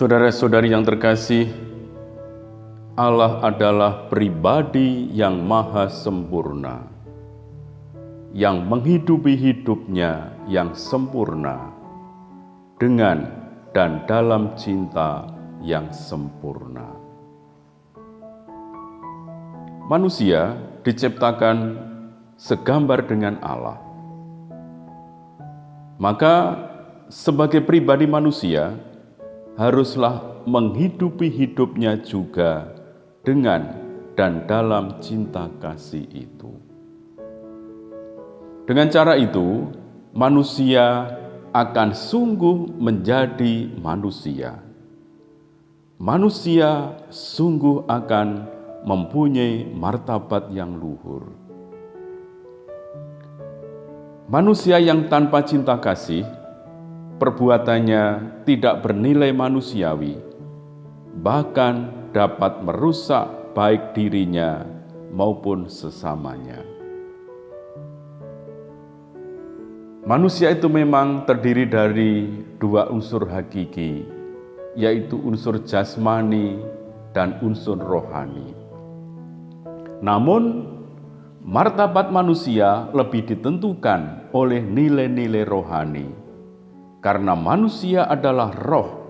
Saudara-saudari yang terkasih, Allah adalah pribadi yang maha sempurna, yang menghidupi hidupnya yang sempurna, dengan dan dalam cinta yang sempurna. Manusia diciptakan segambar dengan Allah. Maka sebagai pribadi manusia, haruslah menghidupi hidupnya juga dengan dan dalam cinta kasih itu. Dengan cara itu, manusia akan sungguh menjadi manusia. Manusia sungguh akan mempunyai martabat yang luhur. Manusia yang tanpa cinta kasih, perbuatannya tidak bernilai manusiawi, bahkan dapat merusak baik dirinya maupun sesamanya. Manusia itu memang terdiri dari dua unsur hakiki, yaitu unsur jasmani dan unsur rohani. Namun, martabat manusia lebih ditentukan oleh nilai-nilai rohani, karena manusia adalah roh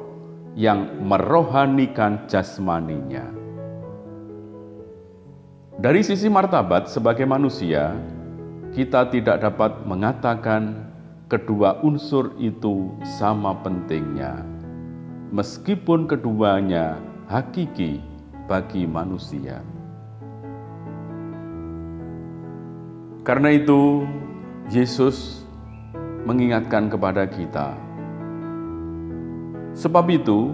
yang merohanikan jasmaninya. Dari sisi martabat sebagai manusia, kita tidak dapat mengatakan kedua unsur itu sama pentingnya, meskipun keduanya hakiki bagi manusia. Karena itu, Yesus mengingatkan kepada kita, sebab itu,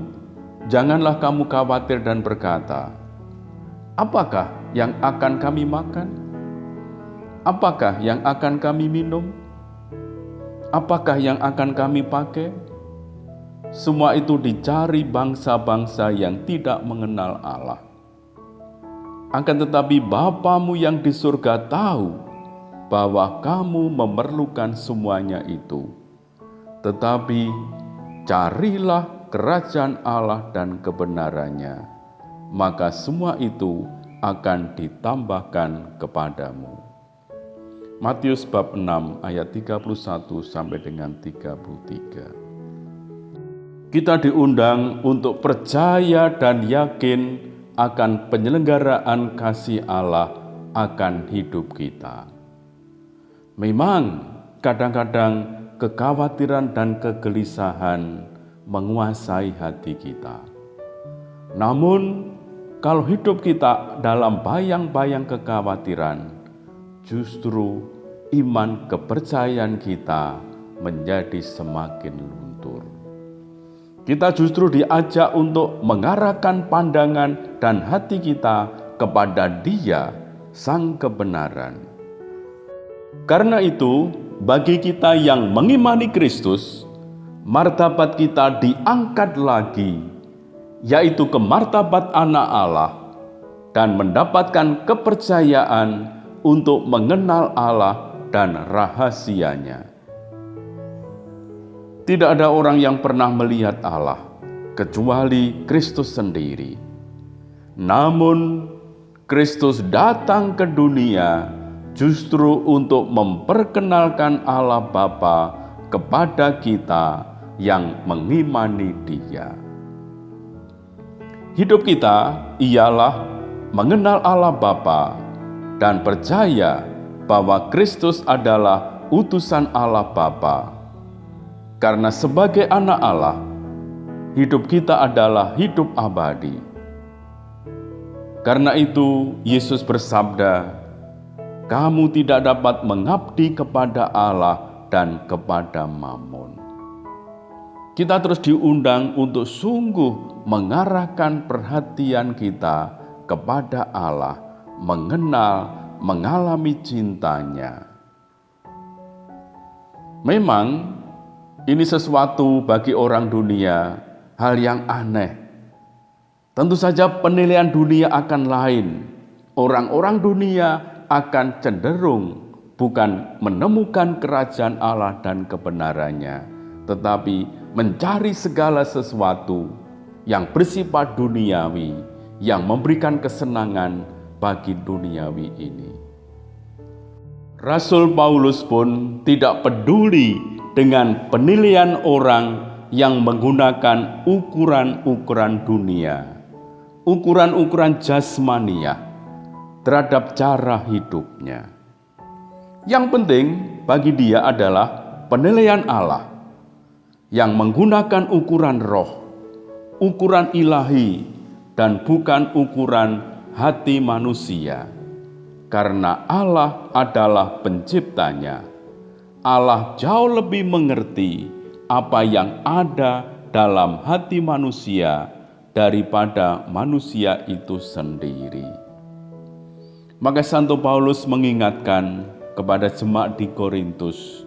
janganlah kamu khawatir dan berkata, apakah yang akan kami makan? Apakah yang akan kami minum? Apakah yang akan kami pakai? Semua itu dicari bangsa-bangsa yang tidak mengenal Allah. Akan tetapi Bapamu yang di surga tahu bahwa kamu memerlukan semuanya itu. Tetapi carilah kerajaan Allah dan kebenarannya, maka semua itu akan ditambahkan kepadamu. Matius bab 6 ayat 31 sampai dengan 33. Kita diundang untuk percaya dan yakin akan penyelenggaraan kasih Allah akan hidup kita. Memang kadang-kadang kekhawatiran dan kegelisahan menguasai hati kita. Namun, kalau hidup kita dalam bayang-bayang kekhawatiran, justru iman kepercayaan kita menjadi semakin luntur. Kita justru diajak untuk mengarahkan pandangan dan hati kita kepada Dia, Sang Kebenaran. Karena itu, bagi kita yang mengimani Kristus, martabat kita diangkat lagi, yaitu ke martabat anak Allah, dan mendapatkan kepercayaan untuk mengenal Allah dan rahasianya. Tidak ada orang yang pernah melihat Allah, kecuali Kristus sendiri. Namun, Kristus datang ke dunia justru untuk memperkenalkan Allah Bapa kepada kita yang mengimani Dia. Hidup kita ialah mengenal Allah Bapa dan percaya bahwa Kristus adalah utusan Allah Bapa. Karena sebagai anak Allah, hidup kita adalah hidup abadi. Karena itu, Yesus bersabda, kamu tidak dapat mengabdi kepada Allah dan kepada Mammon. Kita terus diundang untuk sungguh mengarahkan perhatian kita kepada Allah, mengenal, mengalami cintanya. Memang ini sesuatu bagi orang dunia, hal yang aneh. Tentu saja penilaian dunia akan lain. Orang-orang dunia akan cenderung bukan menemukan kerajaan Allah dan kebenarannya, tetapi mencari segala sesuatu yang bersifat duniawi, yang memberikan kesenangan bagi duniawi ini. Rasul Paulus pun tidak peduli dengan penilaian orang yang menggunakan ukuran-ukuran dunia, ukuran-ukuran jasmania terhadap cara hidupnya. Yang penting bagi dia adalah penilaian Allah yang menggunakan ukuran roh, ukuran ilahi, dan bukan ukuran hati manusia. Karena Allah adalah penciptanya, Allah jauh lebih mengerti apa yang ada dalam hati manusia daripada manusia itu sendiri. Maka Santo Paulus mengingatkan kepada jemaat di Korintus,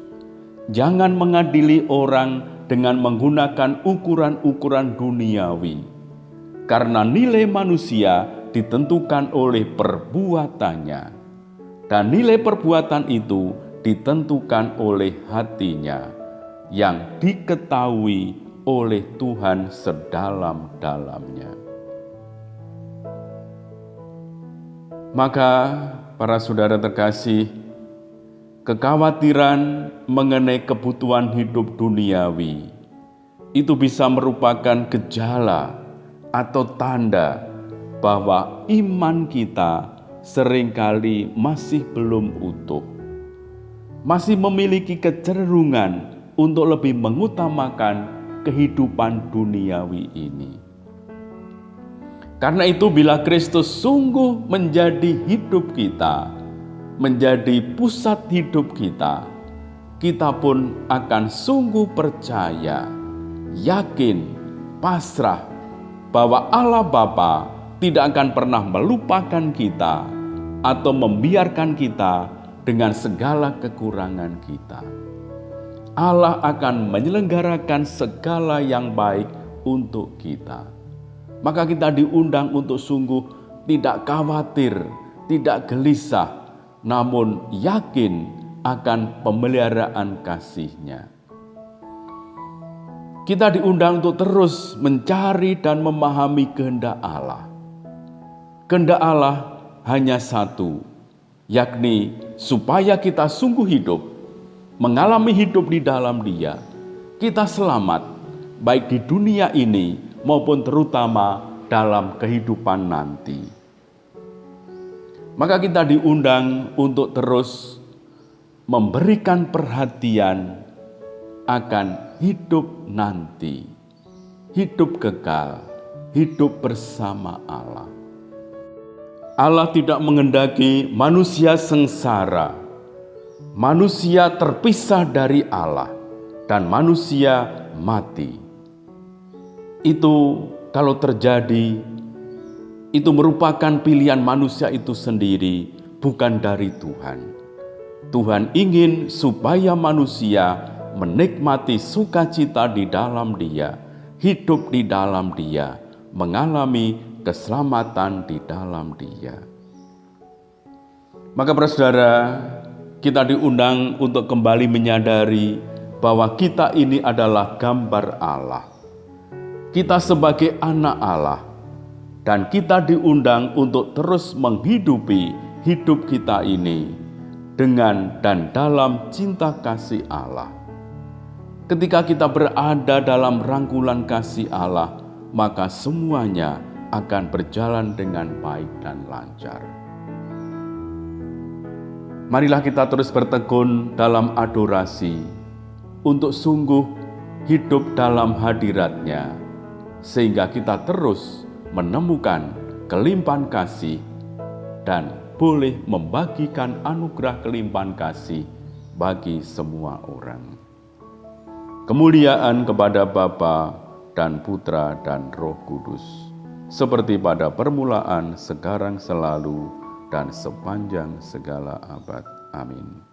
jangan mengadili orang dengan menggunakan ukuran-ukuran duniawi, karena nilai manusia ditentukan oleh perbuatannya, dan nilai perbuatan itu ditentukan oleh hatinya, yang diketahui oleh Tuhan sedalam-dalamnya. Maka para saudara terkasih, kekhawatiran mengenai kebutuhan hidup duniawi itu bisa merupakan gejala atau tanda bahwa iman kita seringkali masih belum utuh, masih memiliki kecenderungan untuk lebih mengutamakan kehidupan duniawi ini. Karena itu bila Kristus sungguh menjadi hidup kita, menjadi pusat hidup kita, kita pun akan sungguh percaya, yakin, pasrah bahwa Allah Bapa tidak akan pernah melupakan kita atau membiarkan kita dengan segala kekurangan kita. Allah akan menyelenggarakan segala yang baik untuk kita. Maka kita diundang untuk sungguh tidak khawatir, tidak gelisah, namun yakin akan pemeliharaan kasih-Nya. Kita diundang untuk terus mencari dan memahami kehendak Allah. Kehendak Allah hanya satu, yakni supaya kita sungguh hidup, mengalami hidup di dalam Dia, kita selamat, baik di dunia ini maupun terutama dalam kehidupan nanti. Maka kita diundang untuk terus memberikan perhatian akan hidup nanti, hidup kekal, hidup bersama Allah. Allah tidak menghendaki manusia sengsara, manusia terpisah dari Allah, dan manusia mati. Itu kalau terjadi, itu merupakan pilihan manusia itu sendiri, bukan dari Tuhan. Tuhan ingin supaya manusia menikmati sukacita di dalam Dia, hidup di dalam Dia, mengalami keselamatan di dalam Dia. Maka para saudara, kita diundang untuk kembali menyadari bahwa kita ini adalah gambar Allah. Kita sebagai anak Allah, dan kita diundang untuk terus menghidupi hidup kita ini dengan dan dalam cinta kasih Allah. Ketika kita berada dalam rangkulan kasih Allah, maka semuanya akan berjalan dengan baik dan lancar. Marilah kita terus bertekun dalam adorasi untuk sungguh hidup dalam hadirat-Nya, sehingga kita terus menemukan kelimpahan kasih dan boleh membagikan anugerah kelimpahan kasih bagi semua orang. Kemuliaan kepada Bapa dan Putra dan Roh Kudus, seperti pada permulaan, sekarang, selalu, dan sepanjang segala abad. Amin.